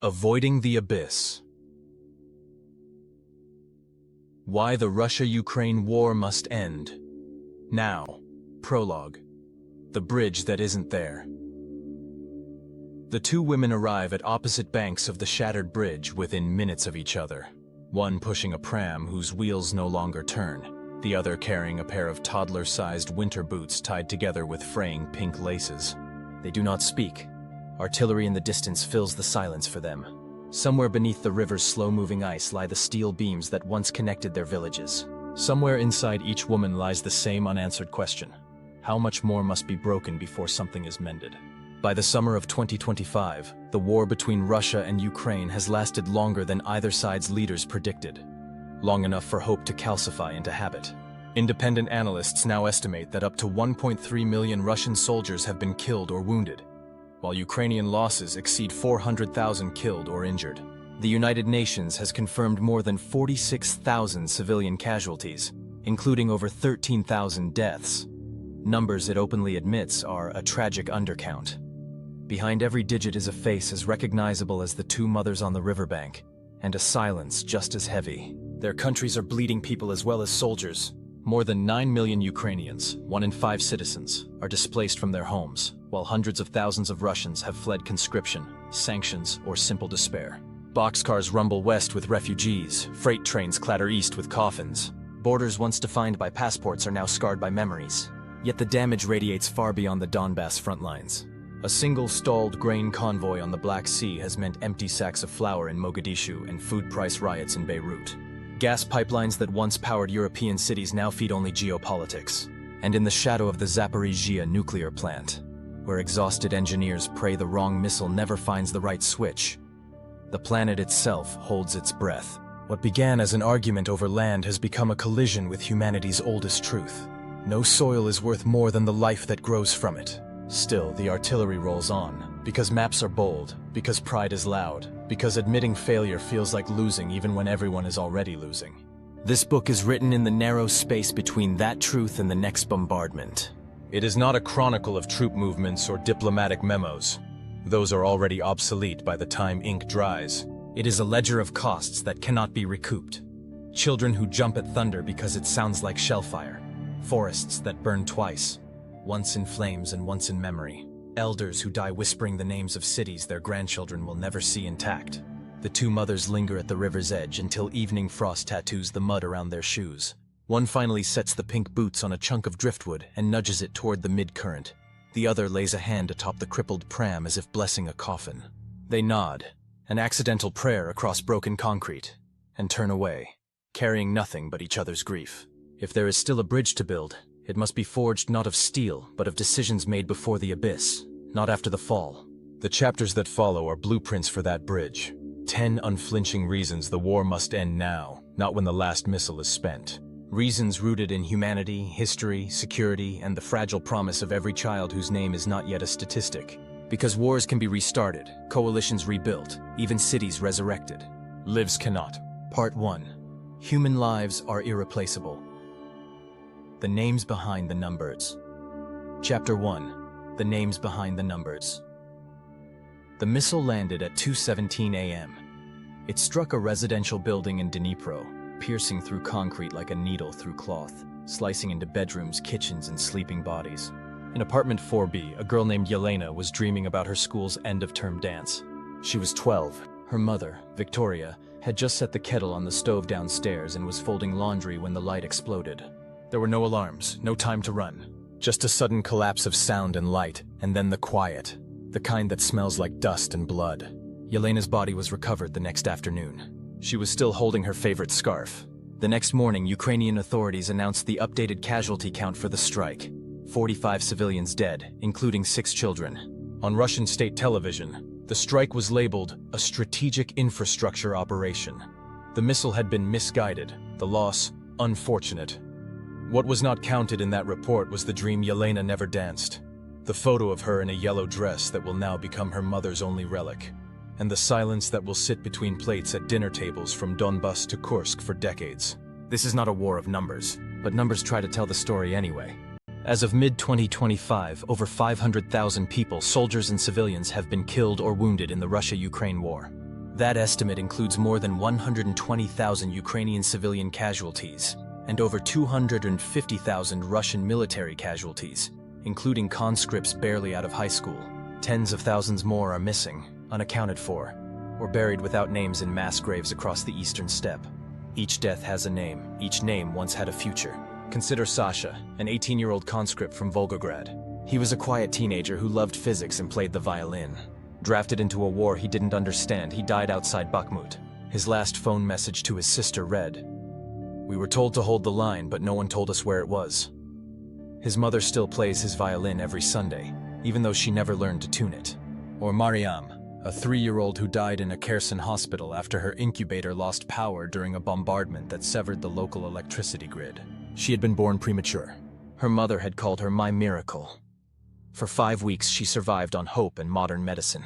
Avoiding the Abyss. Why the Russia-Ukraine war must end. Now. Prologue. The bridge that isn't there. The two women arrive at opposite banks of the shattered bridge within minutes of each other. One pushing a pram whose wheels no longer turn, the other carrying a pair of toddler-sized winter boots tied together with fraying pink laces. They do not speak. Artillery in the distance fills the silence for them. Somewhere beneath the river's slow-moving ice lie the steel beams that once connected their villages. Somewhere inside each woman lies the same unanswered question. How much more must be broken before something is mended? By the summer of 2025, the war between Russia and Ukraine has lasted longer than either side's leaders predicted. Long enough for hope to calcify into habit. Independent analysts now estimate that up to 1.3 million Russian soldiers have been killed or wounded, while Ukrainian losses exceed 400,000 killed or injured. The United Nations has confirmed more than 46,000 civilian casualties, including over 13,000 deaths. Numbers it openly admits are a tragic undercount. Behind every digit is a face as recognizable as the two mothers on the riverbank, and a silence just as heavy. Their countries are bleeding people as well as soldiers. More than 9 million Ukrainians, 1 in 5 citizens, are displaced from their homes, while hundreds of thousands of Russians have fled conscription, sanctions, or simple despair. Boxcars rumble west with refugees, freight trains clatter east with coffins. Borders once defined by passports are now scarred by memories. Yet the damage radiates far beyond the Donbass front lines. A single stalled grain convoy on the Black Sea has meant empty sacks of flour in Mogadishu and food price riots in Beirut. Gas pipelines that once powered European cities now feed only geopolitics. And in the shadow of the Zaporizhzhia nuclear plant, where exhausted engineers pray the wrong missile never finds the right switch, the planet itself holds its breath. What began as an argument over land has become a collision with humanity's oldest truth. No soil is worth more than the life that grows from it. Still, the artillery rolls on, because maps are bold, because pride is loud, because admitting failure feels like losing even when everyone is already losing. This book is written in the narrow space between that truth and the next bombardment. It is not a chronicle of troop movements or diplomatic memos. Those are already obsolete by the time ink dries. It is a ledger of costs that cannot be recouped. Children who jump at thunder because it sounds like shellfire. Forests that burn twice, once in flames and once in memory. Elders who die whispering the names of cities their grandchildren will never see intact. The two mothers linger at the river's edge until evening frost tattoos the mud around their shoes. One finally sets the pink boots on a chunk of driftwood and nudges it toward the mid-current. The other lays a hand atop the crippled pram as if blessing a coffin. They nod, an accidental prayer across broken concrete, and turn away, carrying nothing but each other's grief. If there is still a bridge to build, it must be forged not of steel, but of decisions made before the abyss, not after the fall. The chapters that follow are blueprints for that bridge. 10 unflinching reasons the war must end now, not when the last missile is spent. Reasons rooted in humanity, history, security, and the fragile promise of every child whose name is not yet a statistic. Because wars can be restarted, coalitions rebuilt, even cities resurrected. Lives cannot. Part 1. Human lives are irreplaceable. The names behind the numbers. Chapter 1. The names behind the numbers. The missile landed at 2:17 a.m. It struck a residential building in Dnipro, piercing through concrete like a needle through cloth, slicing into bedrooms, kitchens, and sleeping bodies. In apartment 4B, a girl named Yelena was dreaming about her school's end-of-term dance. She was 12. Her mother, Victoria, had just set the kettle on the stove downstairs and was folding laundry when the light exploded. There were no alarms, no time to run. Just a sudden collapse of sound and light, and then the quiet. The kind that smells like dust and blood. Yelena's body was recovered the next afternoon. She was still holding her favorite scarf. The next morning, Ukrainian authorities announced the updated casualty count for the strike. 45 civilians dead, including 6 children. On Russian state television, the strike was labeled a strategic infrastructure operation. The missile had been misguided, the loss unfortunate. What was not counted in that report was the dream Yelena never danced. The photo of her in a yellow dress that will now become her mother's only relic. And the silence that will sit between plates at dinner tables from Donbas to Kursk for decades. This is not a war of numbers, but numbers try to tell the story anyway. As of mid-2025, over 500,000 people, soldiers and civilians, have been killed or wounded in the Russia-Ukraine war. That estimate includes more than 120,000 Ukrainian civilian casualties and over 250,000 Russian military casualties, including conscripts barely out of high school. Tens of thousands more are missing, unaccounted for, or buried without names in mass graves across the eastern steppe. Each death has a name. Each name once had a future. Consider Sasha, an 18-year-old conscript from Volgograd. He was a quiet teenager who loved physics and played the violin. Drafted into a war he didn't understand, he died outside Bakhmut. His last phone message to his sister read, "We were told to hold the line, but no one told us where it was." His mother still plays his violin every Sunday, even though she never learned to tune it. Or Mariam, a 3-year-old who died in a Kherson hospital after her incubator lost power during a bombardment that severed the local electricity grid. She had been born premature. Her mother had called her "my miracle." For 5 weeks she survived on hope and modern medicine.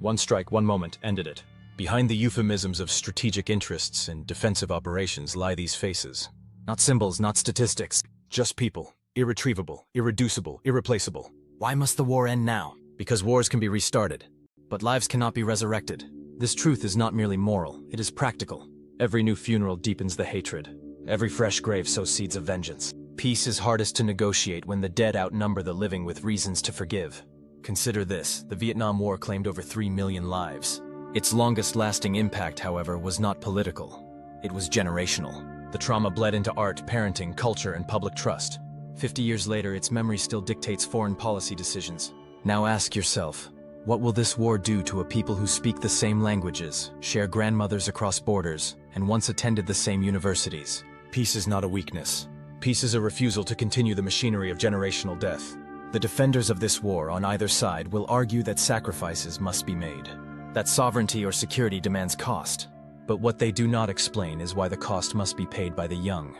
One strike, one moment, ended it. Behind the euphemisms of strategic interests and defensive operations lie these faces. Not symbols, not statistics, just people. Irretrievable, irreducible, irreplaceable. Why must the war end now? Because wars can be restarted, but lives cannot be resurrected. This truth is not merely moral, it is practical. Every new funeral deepens the hatred. Every fresh grave sows seeds of vengeance. Peace is hardest to negotiate when the dead outnumber the living with reasons to forgive. Consider this: the Vietnam War claimed over 3 million lives. Its longest-lasting impact, however, was not political. It was generational. The trauma bled into art, parenting, culture, and public trust. 50 years later, its memory still dictates foreign policy decisions. Now ask yourself, what will this war do to a people who speak the same languages, share grandmothers across borders, and once attended the same universities? Peace is not a weakness. Peace is a refusal to continue the machinery of generational death. The defenders of this war on either side will argue that sacrifices must be made, that sovereignty or security demands cost. But what they do not explain is why the cost must be paid by the young,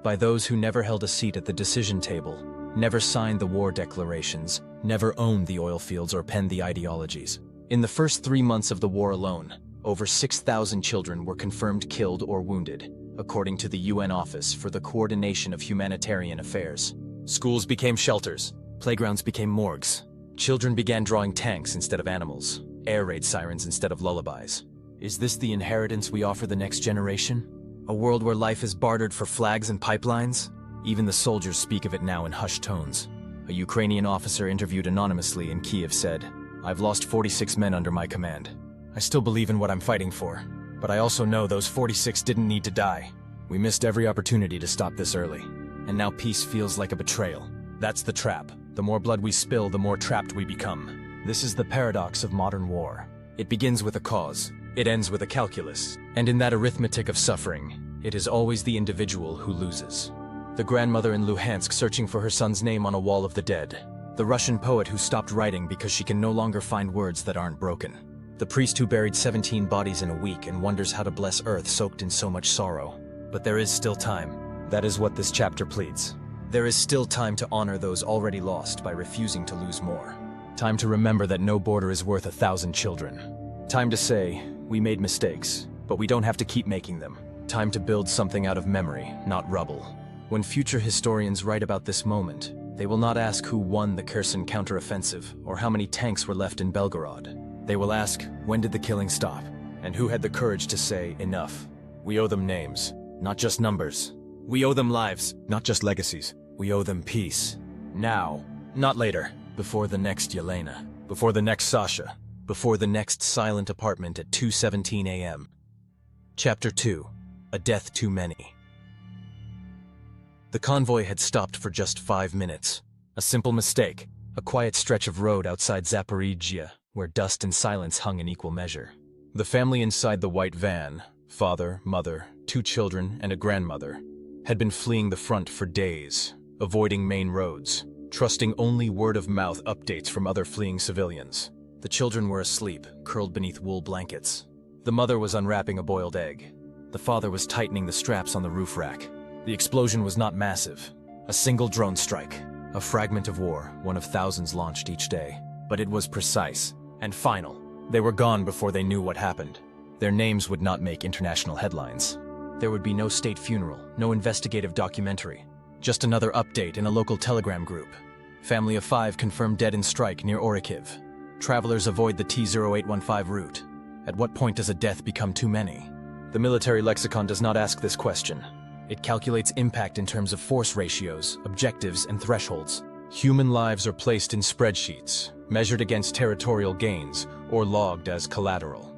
by those who never held a seat at the decision table, never signed the war declarations, never owned the oil fields or penned the ideologies. In the first 3 months of the war alone, over 6,000 children were confirmed killed or wounded, according to the UN Office for the Coordination of Humanitarian Affairs. Schools became shelters, playgrounds became morgues. Children began drawing tanks instead of animals, air raid sirens instead of lullabies. Is this the inheritance we offer the next generation? A world where life is bartered for flags and pipelines? Even the soldiers speak of it now in hushed tones. A Ukrainian officer interviewed anonymously in Kiev said, "I've lost 46 men under my command. I still believe in what I'm fighting for, but I also know those 46 didn't need to die. We missed every opportunity to stop this early, and now peace feels like a betrayal." That's the trap. The more blood we spill, the more trapped we become. This is the paradox of modern war. It begins with a cause, it ends with a calculus, and in that arithmetic of suffering, it is always the individual who loses. The grandmother in Luhansk searching for her son's name on a wall of the dead. The Russian poet who stopped writing because she can no longer find words that aren't broken. The priest who buried 17 bodies in a week and wonders how to bless earth soaked in so much sorrow. But there is still time. That is what this chapter pleads. There is still time to honor those already lost by refusing to lose more. Time to remember that no border is worth 1,000 children. Time to say, we made mistakes, but we don't have to keep making them. Time to build something out of memory, not rubble. When future historians write about this moment, they will not ask who won the Kherson counteroffensive or how many tanks were left in Belgorod. They will ask, when did the killing stop? And who had the courage to say, enough? We owe them names, not just numbers. We owe them lives, not just legacies. We owe them peace. Now, not later. Before the next Yelena. Before the next Sasha. Before the next silent apartment at 2:17 a.m. Chapter 2. A Death Too Many. The convoy had stopped for just 5 minutes. A simple mistake. A quiet stretch of road outside Zaporizhzhia, where dust and silence hung in equal measure. The family inside the white van, father, mother, 2 children, and a grandmother, had been fleeing the front for days, avoiding main roads, trusting only word-of-mouth updates from other fleeing civilians. The children were asleep, curled beneath wool blankets. The mother was unwrapping a boiled egg. The father was tightening the straps on the roof rack. The explosion was not massive. A single drone strike. A fragment of war, one of thousands launched each day. But it was precise and final. They were gone before they knew what happened. Their names would not make international headlines. There would be no state funeral, no investigative documentary. Just another update in a local telegram group. Family of 5 confirmed dead in strike near Orikhiv. Travelers avoid the T-0815 route. At what point does a death become too many? The military lexicon does not ask this question. It calculates impact in terms of force ratios, objectives, and thresholds. Human lives are placed in spreadsheets, measured against territorial gains, or logged as collateral.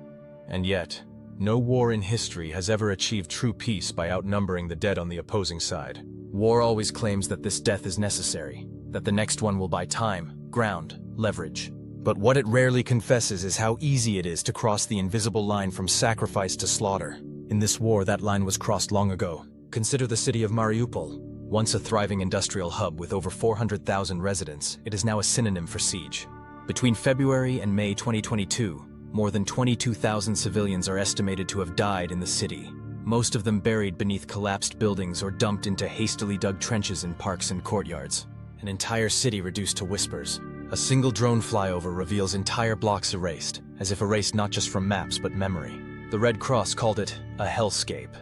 And yet, no war in history has ever achieved true peace by outnumbering the dead on the opposing side. War always claims that this death is necessary, that the next one will buy time, ground, leverage. But what it rarely confesses is how easy it is to cross the invisible line from sacrifice to slaughter. In this war, that line was crossed long ago. Consider the city of Mariupol. Once a thriving industrial hub with over 400,000 residents, it is now a synonym for siege. Between February and May 2022, more than 22,000 civilians are estimated to have died in the city, most of them buried beneath collapsed buildings or dumped into hastily dug trenches in parks and courtyards. An entire city reduced to whispers. A single drone flyover reveals entire blocks erased, as if erased not just from maps but memory. The Red Cross called it a hellscape.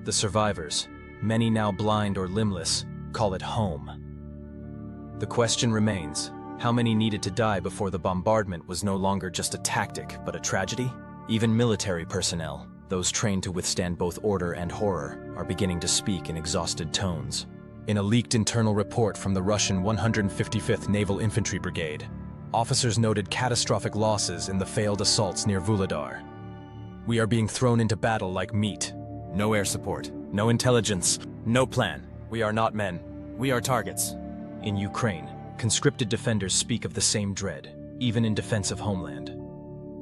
The survivors, many now blind or limbless, call it home. The question remains, how many needed to die before the bombardment was no longer just a tactic but a tragedy? Even military personnel, those trained to withstand both order and horror, are beginning to speak in exhausted tones. In a leaked internal report from the Russian 155th Naval Infantry Brigade, officers noted catastrophic losses in the failed assaults near Vuhledar. We are being thrown into battle like meat. No air support, no intelligence, no plan. We are not men. We are targets. In Ukraine, conscripted defenders speak of the same dread, even in defense of homeland.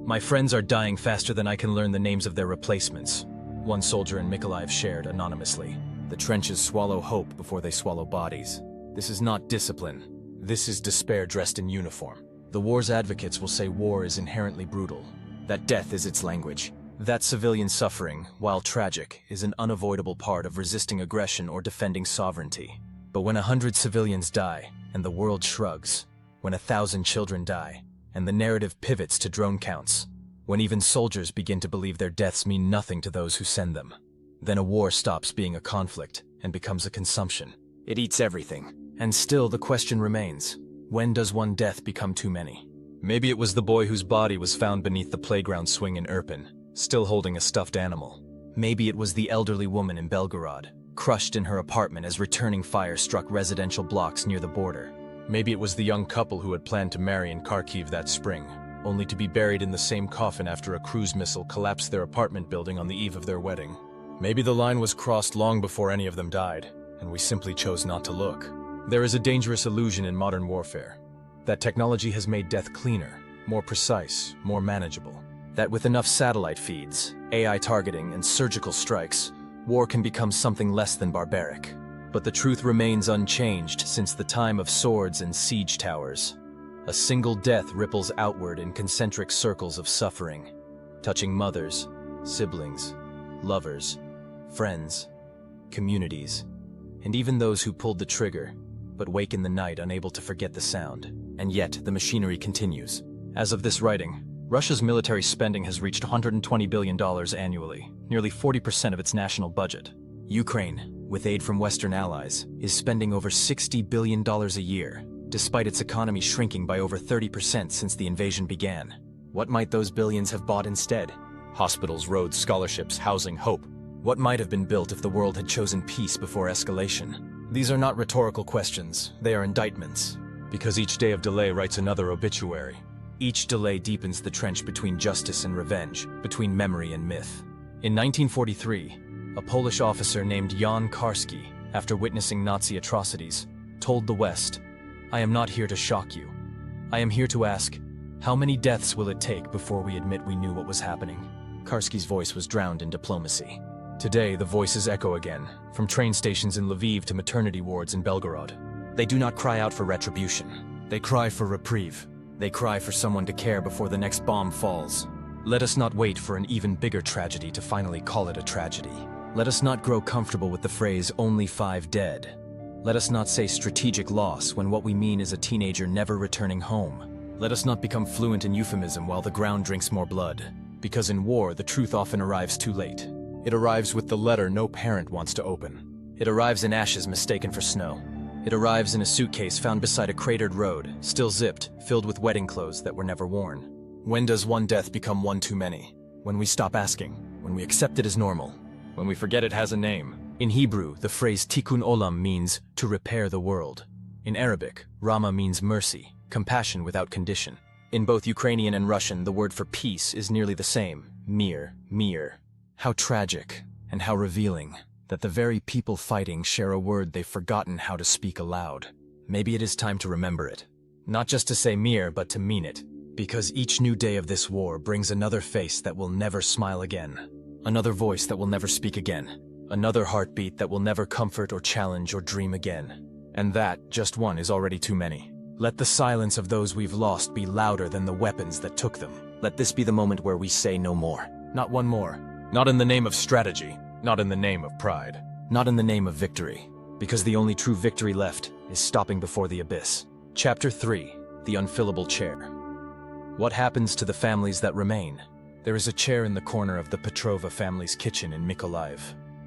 My friends are dying faster than I can learn the names of their replacements, one soldier in Mykolaiv shared anonymously. The trenches swallow hope before they swallow bodies. This is not discipline. This is despair dressed in uniform. The war's advocates will say war is inherently brutal, that death is its language, that civilian suffering, while tragic, is an unavoidable part of resisting aggression or defending sovereignty. But when 100 civilians die, and the world shrugs, when 1,000 children die, and the narrative pivots to drone counts, when even soldiers begin to believe their deaths mean nothing to those who send them, then a war stops being a conflict and becomes a consumption. It eats everything. And still the question remains, when does one death become too many? Maybe it was the boy whose body was found beneath the playground swing in Irpin, still holding a stuffed animal. Maybe it was the elderly woman in Belgorod, crushed in her apartment as returning fire struck residential blocks near the border. Maybe it was the young couple who had planned to marry in Kharkiv that spring, only to be buried in the same coffin after a cruise missile collapsed their apartment building on the eve of their wedding. Maybe the line was crossed long before any of them died, and we simply chose not to look. There is a dangerous illusion in modern warfare, that technology has made death cleaner, more precise, more manageable. That with enough satellite feeds, AI targeting, and surgical strikes, war can become something less than barbaric. But the truth remains unchanged since the time of swords and siege towers. A single death ripples outward in concentric circles of suffering, touching mothers, siblings, lovers, friends, communities, and even those who pulled the trigger, but wake in the night unable to forget the sound. And yet, the machinery continues. As of this writing, Russia's military spending has reached $120 billion annually, nearly 40% of its national budget. Ukraine, with aid from Western allies, is spending over $60 billion a year, despite its economy shrinking by over 30% since the invasion began. What might those billions have bought instead? Hospitals, roads, scholarships, housing, hope. What might have been built if the world had chosen peace before escalation? These are not rhetorical questions, they are indictments. Because each day of delay writes another obituary. Each delay deepens the trench between justice and revenge, between memory and myth. In 1943, a Polish officer named Jan Karski, after witnessing Nazi atrocities, told the West, "I am not here to shock you. I am here to ask, how many deaths will it take before we admit we knew what was happening?" Karski's voice was drowned in diplomacy. Today, the voices echo again, from train stations in Lviv to maternity wards in Belgorod. They do not cry out for retribution. They cry for reprieve. They cry for someone to care before the next bomb falls. Let us not wait for an even bigger tragedy to finally call it a tragedy. Let us not grow comfortable with the phrase, "only 5 dead." Let us not say strategic loss when what we mean is a teenager never returning home. Let us not become fluent in euphemism while the ground drinks more blood. Because in war, the truth often arrives too late. It arrives with the letter no parent wants to open. It arrives in ashes mistaken for snow. It arrives in a suitcase found beside a cratered road, still zipped, filled with wedding clothes that were never worn. When does one death become one too many? When we stop asking, when we accept it as normal, when we forget it has a name. In Hebrew, the phrase tikkun olam means to repair the world. In Arabic, Rama means mercy, compassion without condition. In both Ukrainian and Russian, the word for peace is nearly the same, mir, mir. How tragic, and how revealing, that the very people fighting share a word they've forgotten how to speak aloud. Maybe it is time to remember it. Not just to say mir, but to mean it. Because each new day of this war brings another face that will never smile again. Another voice that will never speak again. Another heartbeat that will never comfort or challenge or dream again. And that, just one, is already too many. Let the silence of those we've lost be louder than the weapons that took them. Let this be the moment where we say no more. Not one more. Not in the name of strategy. Not in the name of pride. Not in the name of victory. Because the only true victory left is stopping before the abyss. Chapter 3. The Unfillable Chair. What happens to the families that remain? There is a chair in the corner of the Petrova family's kitchen in Mykolaiv.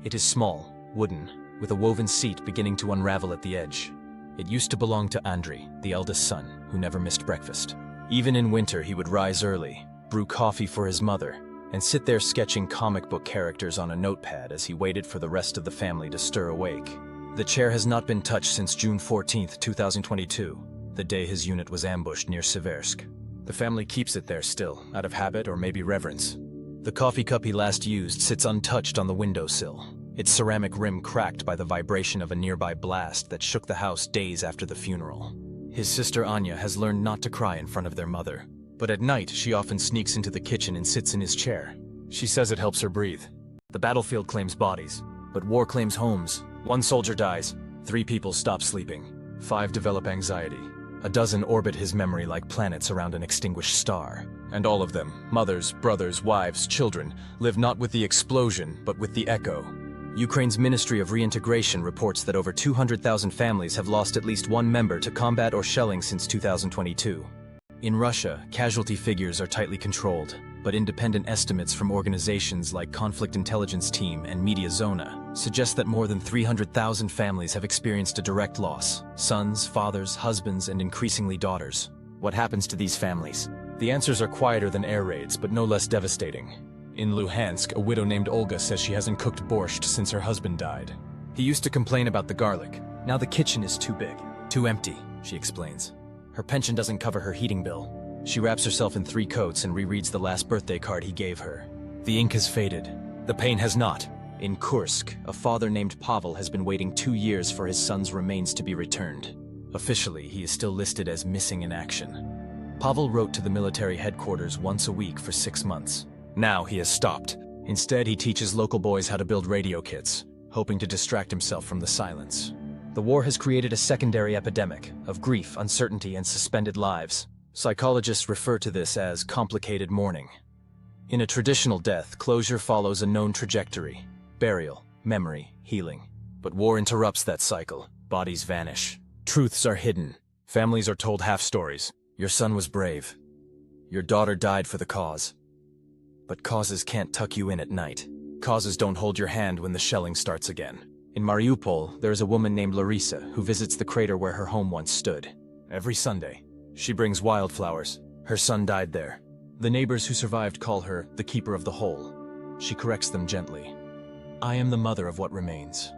It is small, wooden, with a woven seat beginning to unravel at the edge. It used to belong to Andriy, the eldest son, who never missed breakfast. Even in winter, he would rise early, brew coffee for his mother, and sit there sketching comic book characters on a notepad as he waited for the rest of the family to stir awake. The chair has not been touched since June 14, 2022, the day his unit was ambushed near Seversk. The family keeps it there still, out of habit or maybe reverence. The coffee cup he last used sits untouched on the windowsill, its ceramic rim cracked by the vibration of a nearby blast that shook the house days after the funeral. His sister Anya has learned not to cry in front of their mother, but at night she often sneaks into the kitchen and sits in his chair. She says it helps her breathe. The battlefield claims bodies, but war claims homes. 1 soldier dies, 3 people stop sleeping, 5 develop anxiety, a dozen orbit his memory like planets around an extinguished star. And all of them, mothers, brothers, wives, children, live not with the explosion, but with the echo. Ukraine's Ministry of Reintegration reports that over 200,000 families have lost at least one member to combat or shelling since 2022. In Russia, casualty figures are tightly controlled, but independent estimates from organizations like Conflict Intelligence Team and Media Zona suggest that more than 300,000 families have experienced a direct loss: sons, fathers, husbands, and increasingly daughters. What happens to these families? The answers are quieter than air raids, but no less devastating. In Luhansk, a widow named Olga says she hasn't cooked borscht since her husband died. He used to complain about the garlic. Now the kitchen is too big, too empty, she explains. Her pension doesn't cover her heating bill. She wraps herself in 3 coats and rereads the last birthday card he gave her. The ink has faded. The pain has not. In Kursk, a father named Pavel has been waiting 2 years for his son's remains to be returned. Officially, he is still listed as missing in action. Pavel wrote to the military headquarters once a week for 6 months. Now he has stopped. Instead, he teaches local boys how to build radio kits, hoping to distract himself from the silence. The war has created a secondary epidemic of grief, uncertainty, and suspended lives. Psychologists refer to this as complicated mourning. In a traditional death, closure follows a known trajectory: burial, memory, healing. But war interrupts that cycle. Bodies vanish. Truths are hidden. Families are told half-stories. Your son was brave. Your daughter died for the cause. But causes can't tuck you in at night. Causes don't hold your hand when the shelling starts again. In Mariupol, there is a woman named Larissa who visits the crater where her home once stood. Every Sunday, she brings wildflowers. Her son died there. The neighbors who survived call her the keeper of the hole. She corrects them gently. I am the mother of what remains.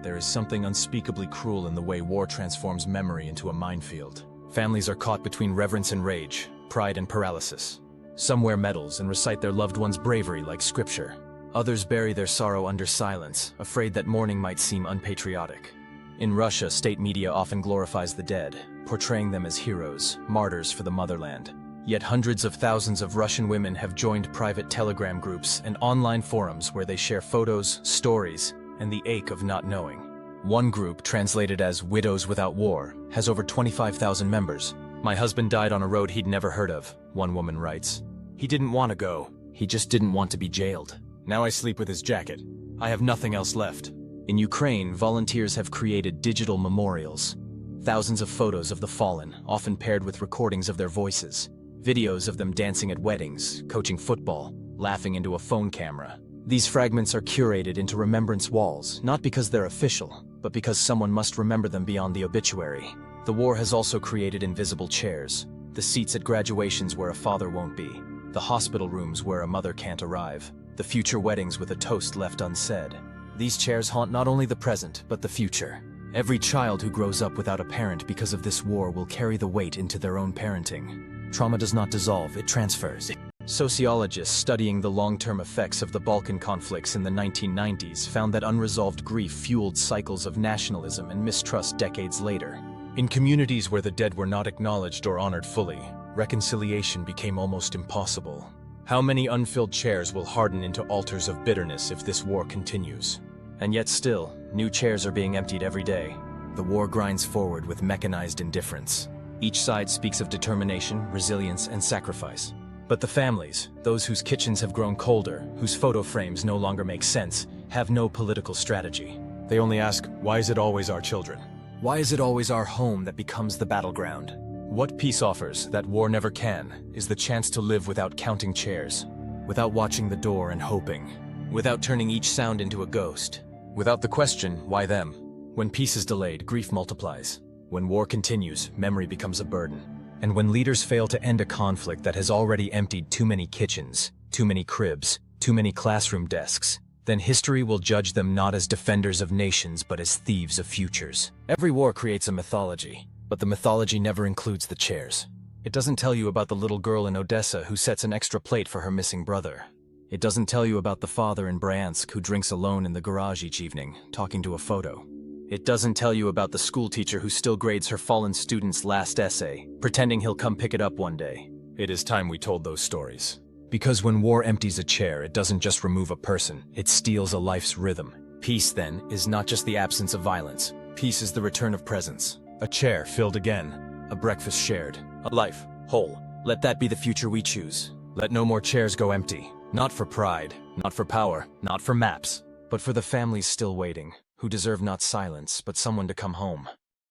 There is something unspeakably cruel in the way war transforms memory into a minefield. Families are caught between reverence and rage, pride and paralysis. Some wear medals and recite their loved one's bravery like scripture. Others bury their sorrow under silence, afraid that mourning might seem unpatriotic. In Russia, state media often glorifies the dead, portraying them as heroes, martyrs for the motherland. Yet hundreds of thousands of Russian women have joined private Telegram groups and online forums where they share photos, stories, and the ache of not knowing. One group, translated as Widows Without War, has over 25,000 members. My husband died on a road he'd never heard of, one woman writes. He didn't want to go. He just didn't want to be jailed. Now I sleep with his jacket. I have nothing else left. In Ukraine, volunteers have created digital memorials. Thousands of photos of the fallen, often paired with recordings of their voices. Videos of them dancing at weddings, coaching football, laughing into a phone camera. These fragments are curated into remembrance walls, not because they're official, but because someone must remember them beyond the obituary. The war has also created invisible chairs, The seats at graduations where a father won't be. The hospital rooms where a mother can't arrive. The future weddings with a toast left unsaid. These chairs haunt not only the present, but the future. Every child who grows up without a parent because of this war will carry the weight into their own parenting. Trauma does not dissolve, it transfers. Sociologists studying the long-term effects of the Balkan conflicts in the 1990s found that unresolved grief fueled cycles of nationalism and mistrust decades later. In communities where the dead were not acknowledged or honored fully, reconciliation became almost impossible. How many unfilled chairs will harden into altars of bitterness if this war continues? And yet still, new chairs are being emptied every day. The war grinds forward with mechanized indifference. Each side speaks of determination, resilience, and sacrifice. But the families, those whose kitchens have grown colder, whose photo frames no longer make sense, have no political strategy. They only ask, why is it always our children? Why is it always our home that becomes the battleground? What peace offers that war never can is the chance to live without counting chairs, without watching the door and hoping, without turning each sound into a ghost, without the question, why them? When peace is delayed, grief multiplies. When war continues, memory becomes a burden. And when leaders fail to end a conflict that has already emptied too many kitchens, too many cribs, too many classroom desks, then history will judge them not as defenders of nations but as thieves of futures. Every war creates a mythology, but the mythology never includes the chairs. It doesn't tell you about the little girl in Odessa who sets an extra plate for her missing brother. It doesn't tell you about the father in Bryansk who drinks alone in the garage each evening, talking to a photo. It doesn't tell you about the schoolteacher who still grades her fallen student's last essay, pretending he'll come pick it up one day. It is time we told those stories. Because when war empties a chair, it doesn't just remove a person, it steals a life's rhythm. Peace, then, is not just the absence of violence. Peace is the return of presence. A chair filled again. A breakfast shared. A life whole. Let that be the future we choose. Let no more chairs go empty. Not for pride, not for power, not for maps, but for the families still waiting, who deserve not silence, but someone to come home.